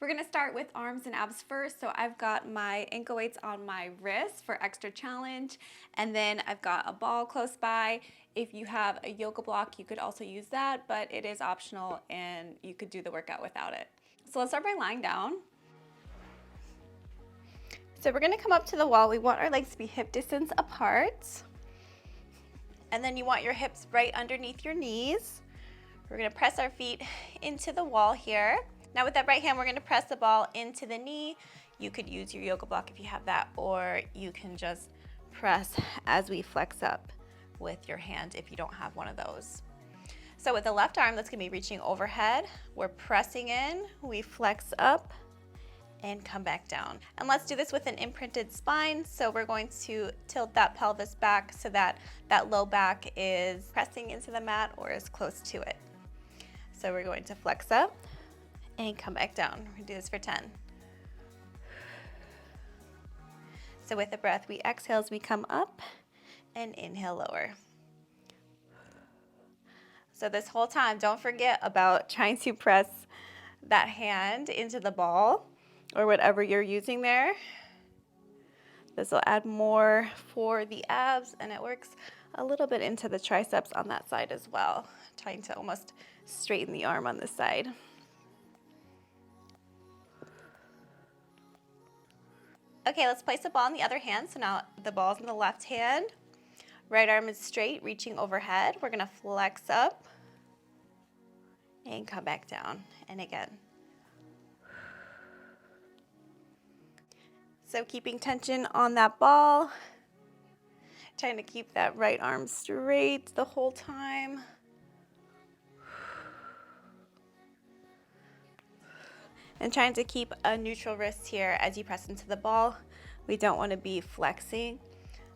We're gonna start with arms and abs first. So I've got my ankle weights on my wrist for extra challenge. And then I've got a ball close by. If you have a yoga block, you could also use that, but it is optional and you could do the workout without it. So let's start by lying down. So we're gonna come up to the wall. We want our legs to be hip distance apart. And then you want your hips right underneath your knees. We're gonna press our feet into the wall here. Now with that right hand, we're gonna press the ball into the knee. You could use your yoga block if you have that, or you can just press as we flex up with your hand if you don't have one of those. So with the left arm, that's gonna be reaching overhead. We're pressing in, we flex up and come back down. And let's do this with an imprinted spine. So we're going to tilt that pelvis back so that that low back is pressing into the mat or is close to it. So we're going to flex up and come back down. We're gonna do this for 10. So with the breath, we exhale as we come up and inhale lower. So this whole time, don't forget about trying to press that hand into the ball or whatever you're using there. This will add more for the abs, and it works a little bit into the triceps on that side as well, trying to almost straighten the arm on this side. Okay, let's place the ball in the other hand. So now the ball's in the left hand. Right arm is straight, reaching overhead. We're gonna flex up and come back down. And again. So keeping tension on that ball. Trying to keep that right arm straight the whole time. And trying to keep a neutral wrist here as you press into the ball. We don't want to be flexing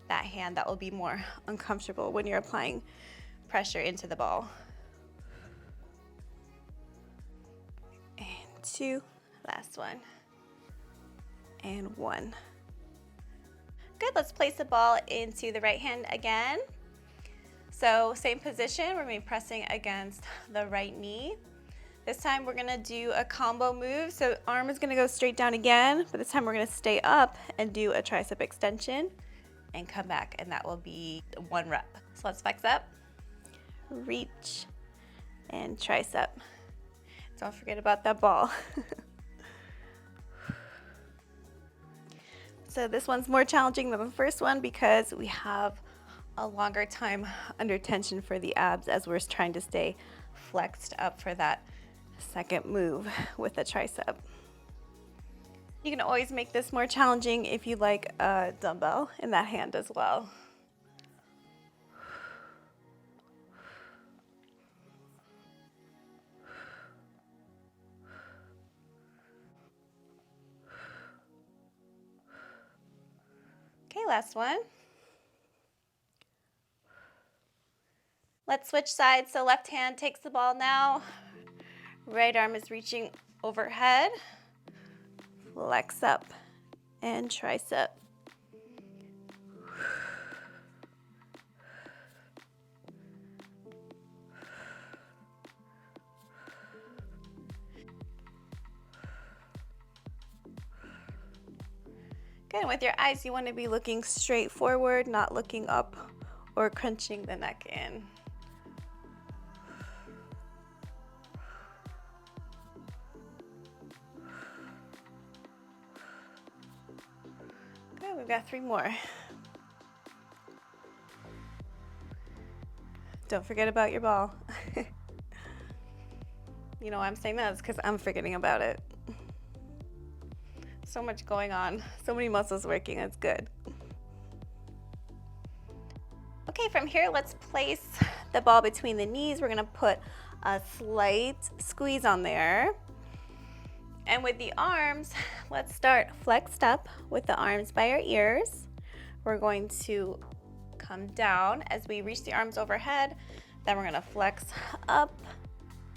that hand. That will be more uncomfortable when you're applying pressure into the ball. And 2, last one. And 1. Good, let's place the ball into the right hand again. So same position, we're going to be pressing against the right knee. This time we're gonna do a combo move. So arm is gonna go straight down again, but this time we're gonna stay up and do a tricep extension and come back, and that will be 1 rep. So let's flex up, reach, and tricep. Don't forget about that ball. So this one's more challenging than the first one because we have a longer time under tension for the abs as we're trying to stay flexed up for that second move with the tricep. You can always make this more challenging if you like a dumbbell in that hand as well. Okay, last one. Let's switch sides. So left hand takes the ball now. Right arm is reaching overhead. Flex up and tricep. Good, and with your eyes, you want to be looking straight forward, not looking up or crunching the neck in. Good, we've got 3 more. Don't forget about your ball. You know why I'm saying that? It's because I'm forgetting about it. So much going on, so many muscles working, it's good. Okay, from here, let's place the ball between the knees. We're gonna put a slight squeeze on there. And with the arms, let's start flexed up with the arms by our ears. We're going to come down as we reach the arms overhead. Then we're gonna flex up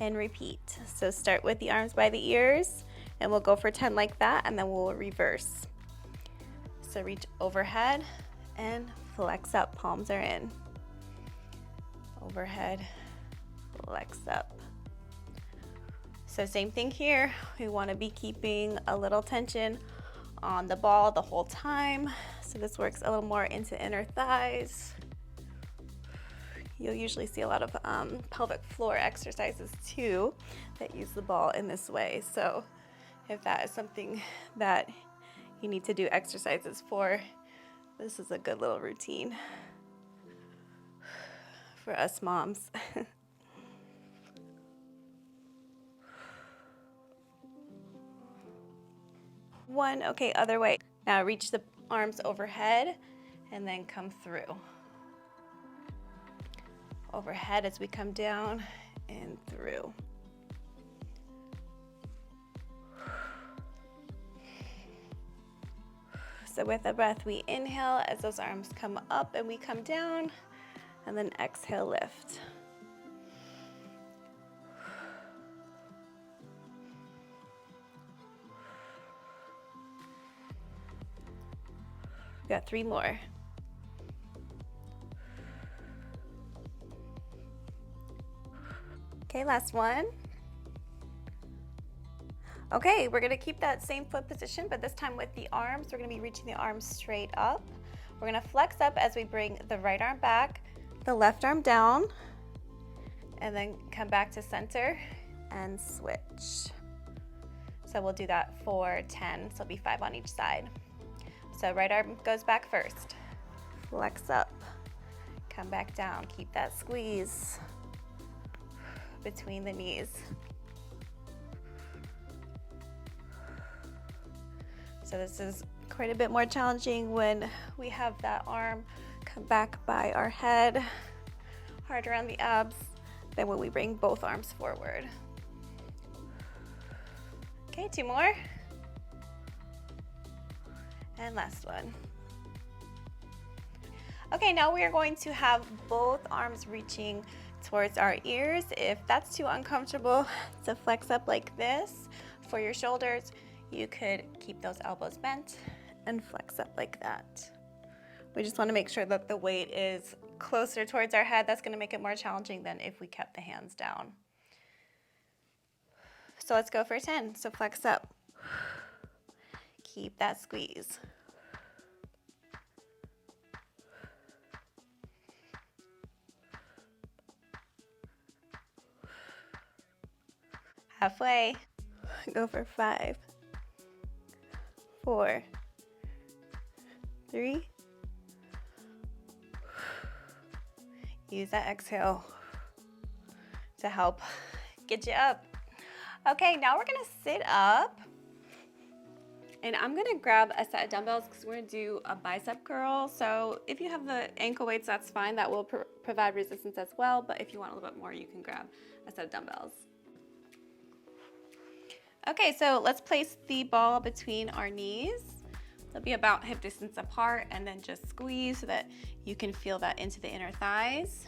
and repeat. So start with the arms by the ears, and we'll go for 10 like that, and then we'll reverse. So reach overhead and flex up, palms are in. Overhead, flex up. So same thing here. We want to be keeping a little tension on the ball the whole time. So this works a little more into inner thighs. You'll usually see a lot of pelvic floor exercises too that use the ball in this way. So if that is something that you need to do exercises for, this is a good little routine for us moms. One, okay, other way. Now reach the arms overhead and then come through. Overhead as we come down and through. So with the breath, we inhale as those arms come up and we come down, and then exhale, lift. We got 3 more. Okay, last one. Okay, we're gonna keep that same foot position, but this time with the arms, we're gonna be reaching the arms straight up. We're gonna flex up as we bring the right arm back, the left arm down, and then come back to center and switch. So we'll do that for 10, so it'll be 5 on each side. So right arm goes back first. Flex up, come back down, keep that squeeze between the knees. So this is quite a bit more challenging when we have that arm come back by our head, hard around the abs, than when we bring both arms forward. Okay, 2 more. And last one. Okay, now we are going to have both arms reaching towards our ears. If that's too uncomfortable to flex up like this for your shoulders, you could keep those elbows bent and flex up like that. We just want to make sure that the weight is closer towards our head. That's going to make it more challenging than if we kept the hands down. So let's go for 10. So flex up. Keep that squeeze. Halfway. Go for 5, 4, 3. Use that exhale to help get you up. Okay, now we're gonna sit up, and I'm gonna grab a set of dumbbells because we're gonna do a bicep curl. So if you have the ankle weights, that's fine. That will provide resistance as well, but if you want a little bit more, you can grab a set of dumbbells. Okay, so let's place the ball between our knees. They'll be about hip distance apart, and then just squeeze so that you can feel that into the inner thighs.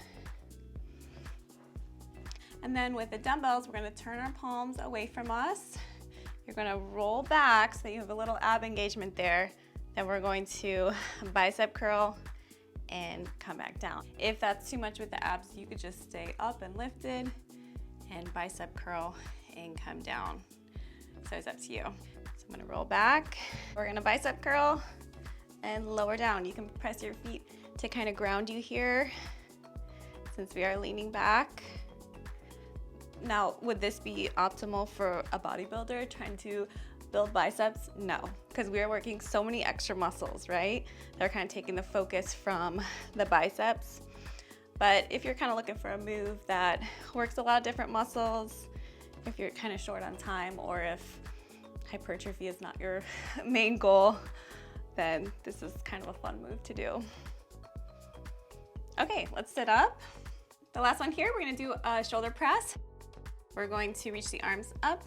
And then with the dumbbells, we're gonna turn our palms away from us. You're gonna roll back so that you have a little ab engagement there. Then we're going to bicep curl and come back down. If that's too much with the abs, you could just stay up and lifted and bicep curl and come down. So it's up to you. So I'm gonna roll back. We're gonna bicep curl and lower down. You can press your feet to kind of ground you here since we are leaning back. Now, would this be optimal for a bodybuilder trying to build biceps? No, because we are working so many extra muscles, right? They're kind of taking the focus from the biceps. But if you're kind of looking for a move that works a lot of different muscles, if you're kind of short on time, or if hypertrophy is not your main goal, then this is kind of a fun move to do. Okay, let's sit up. The last one here, we're gonna do a shoulder press. We're going to reach the arms up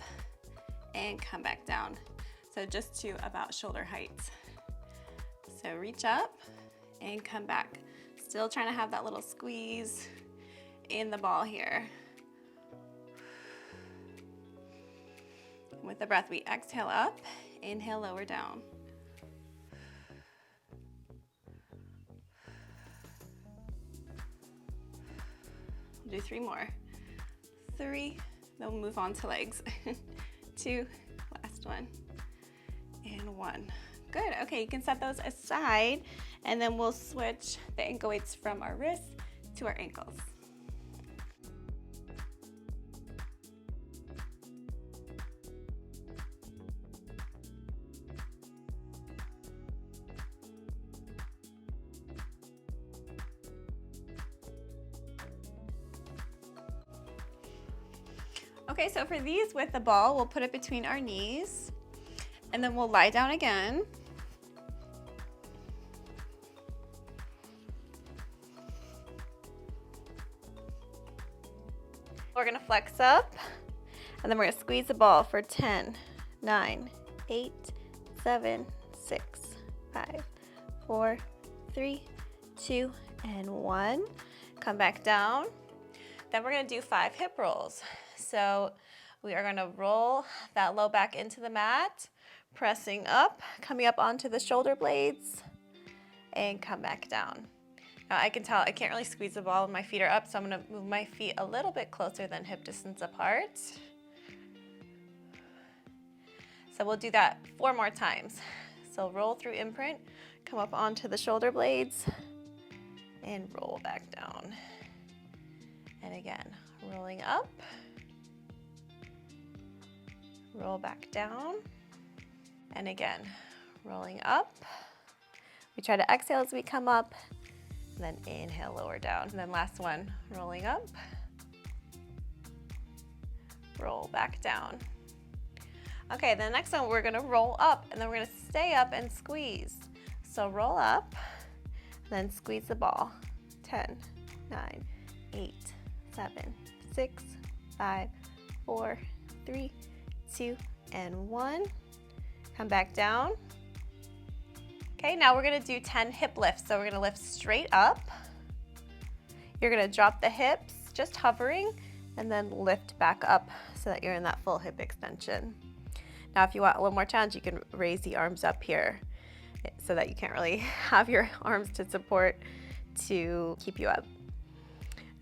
and come back down. So just to about shoulder height. So reach up and come back. Still trying to have that little squeeze in the ball here. With the breath, we exhale up, inhale, lower down. Do 3 more. 3, Then we'll move on to legs. 2, last one, and 1. Good, okay, you can set those aside, and then we'll switch the ankle weights from our wrists to our ankles. Okay, so for these with the ball, we'll put it between our knees, and then we'll lie down again. We're gonna flex up, and then we're gonna squeeze the ball for 10, 9, 8, 7, 6, 5, 4, 3, 2, and 1. Come back down. Then we're gonna do 5 hip rolls. So we are gonna roll that low back into the mat, pressing up, coming up onto the shoulder blades, and come back down. Now I can tell I can't really squeeze the ball when my feet are up, so I'm gonna move my feet a little bit closer than hip distance apart. So we'll do that 4 more times. So roll through imprint, come up onto the shoulder blades, and roll back down. And again, rolling up, roll back down, and again, rolling up. We try to exhale as we come up, and then inhale, lower down. And then last one, rolling up, roll back down. Okay, the next one, we're gonna roll up, and then we're gonna stay up and squeeze. So roll up, then squeeze the ball. 10, 9, 8, 7, 6, 5, 4, 3, 2, and 1. Come back down. Okay, now we're gonna do 10 hip lifts. So we're gonna lift straight up. You're gonna drop the hips, just hovering, and then lift back up so that you're in that full hip extension. Now, if you want a little more challenge, you can raise the arms up here so that you can't really have your arms to support to keep you up.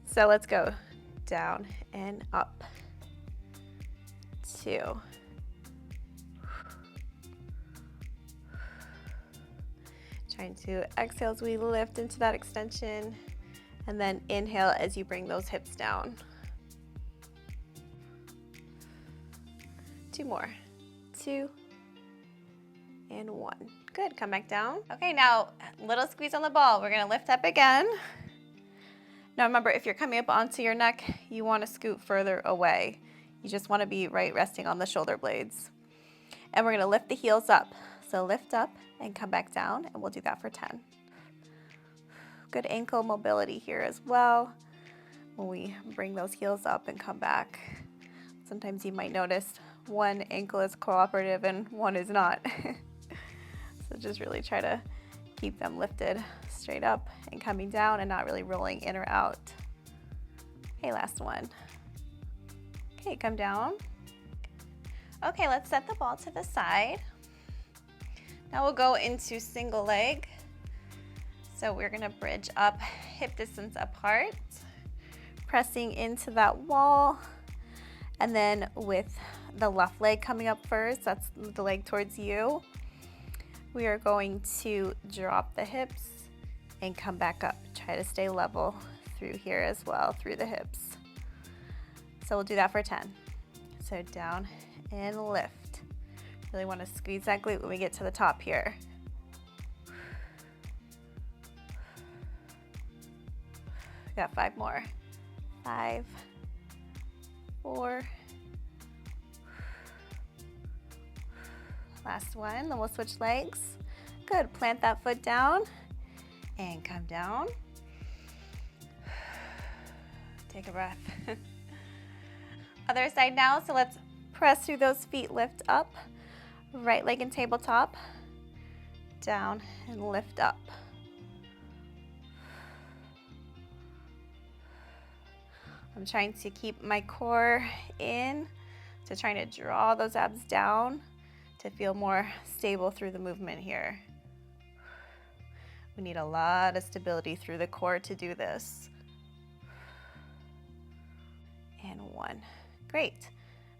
So let's go down and up. 2. Trying to exhale as we lift into that extension, and then inhale as you bring those hips down. 2 more. 2 and 1. Good, come back down. Okay, now little squeeze on the ball. We're gonna lift up again. Now remember, if you're coming up onto your neck, you wanna scoot further away. You just wanna be right resting on the shoulder blades. And we're gonna lift the heels up. So lift up and come back down, and we'll do that for 10. Good ankle mobility here as well when we bring those heels up and come back. Sometimes you might notice one ankle is cooperative and one is not. So just really try to keep them lifted straight up and coming down and not really rolling in or out. Okay, last one. Okay, come down. Okay, let's set the ball to the side. Now we'll go into single leg. So we're gonna bridge up hip distance apart, pressing into that wall, and then with the left leg coming up first, that's the leg towards you, we are going to drop the hips and come back up. Try to stay level through here as well, through the hips. So we'll do that for 10. So down and lift. Really want to squeeze that glute when we get to the top here. Got 5 more. 5, 4. Last one, then we'll switch legs. Good, plant that foot down and come down. Take a breath. Other side now, so let's press through those feet, lift up. Right leg and tabletop, down and lift up. I'm trying to keep my core in, so trying to draw those abs down to feel more stable through the movement here. We need a lot of stability through the core to do this. And 1. Great.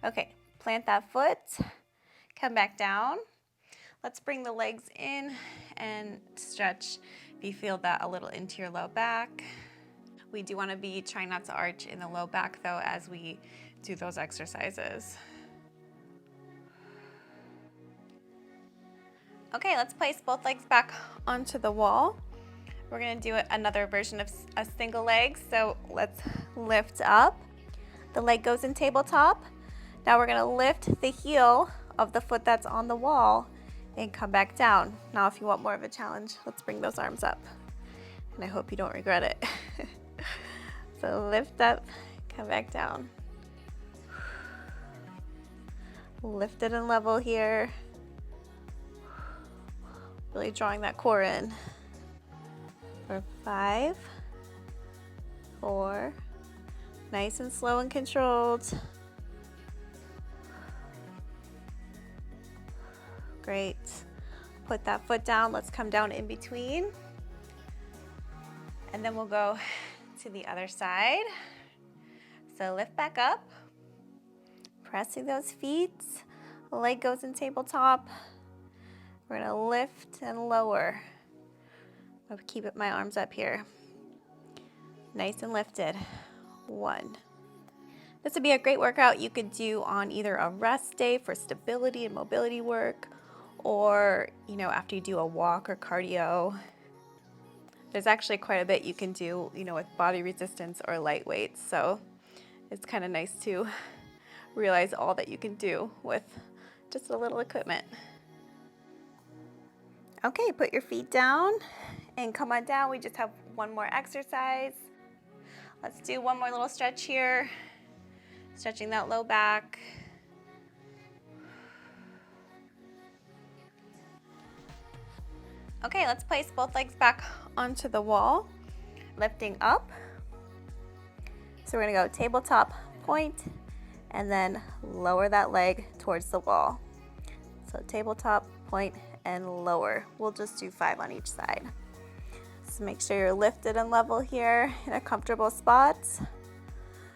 Okay, plant that foot, come back down. Let's bring the legs in and stretch if you feel that a little into your low back. We do want to be trying not to arch in the low back though as we do those exercises. Okay, let's place both legs back onto the wall. We're going to do another version of a single leg. So let's lift up. The leg goes in tabletop. Now we're going to lift the heel of the foot that's on the wall and come back down. Now if you want more of a challenge, let's bring those arms up. And I hope you don't regret it. So lift up, come back down. Lift it and level here. Really drawing that core in. For 5, 4, nice and slow and controlled. Great. Put that foot down. Let's come down in between. And then we'll go to the other side. So lift back up. Pressing those feet. Leg goes in tabletop. We're going to lift and lower. I'll keep my arms up here. Nice and lifted. 1. This would be a great workout you could do on either a rest day for stability and mobility work, or after you do a walk or cardio. There's actually quite a bit you can do, with body resistance or light weights. So it's kind of nice to realize all that you can do with just a little equipment. Okay, put your feet down and come on down. We just have one more exercise. Let's do one more little stretch here. Stretching that low back. Okay, let's place both legs back onto the wall, lifting up. So we're gonna go tabletop point and then lower that leg towards the wall. So tabletop point and lower. We'll just do 5 on each side. So make sure you're lifted and level here in a comfortable spot.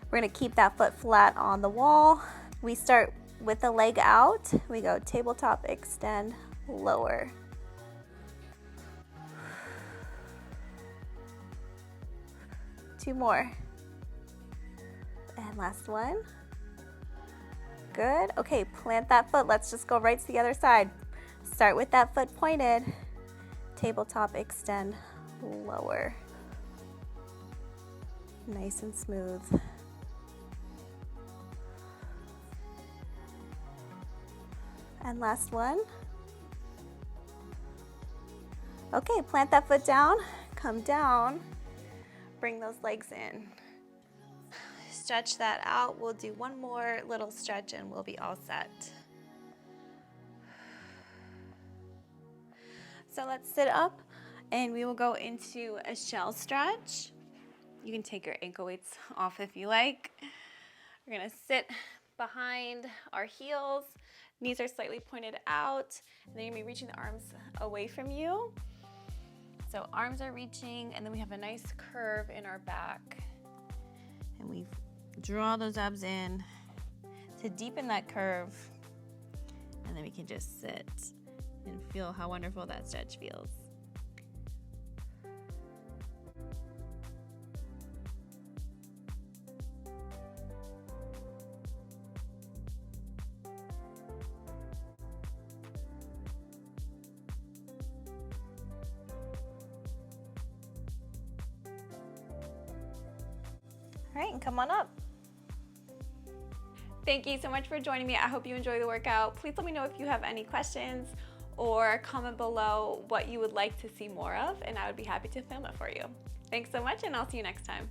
We're gonna keep that foot flat on the wall. We start with the leg out. We go tabletop, extend, lower. Two more. And last one. Good. Okay, plant that foot. Let's just go right to the other side. Start with that foot pointed. Tabletop, extend, lower. Nice and smooth. And last one. Okay, plant that foot down, come down, bring those legs in. Stretch that out. We'll do one more little stretch and we'll be all set. So let's sit up and we will go into a shell stretch. You can take your ankle weights off if you like. We're gonna sit behind our heels. Knees are slightly pointed out. And then you're gonna be reaching the arms away from you. So arms are reaching, and then we have a nice curve in our back. And we draw those abs in to deepen that curve. And then we can just sit and feel how wonderful that stretch feels. All right, and come on up. Thank you so much for joining me. I hope you enjoy the workout. Please let me know if you have any questions or comment below what you would like to see more of, and I would be happy to film it for you. Thanks so much, and I'll see you next time.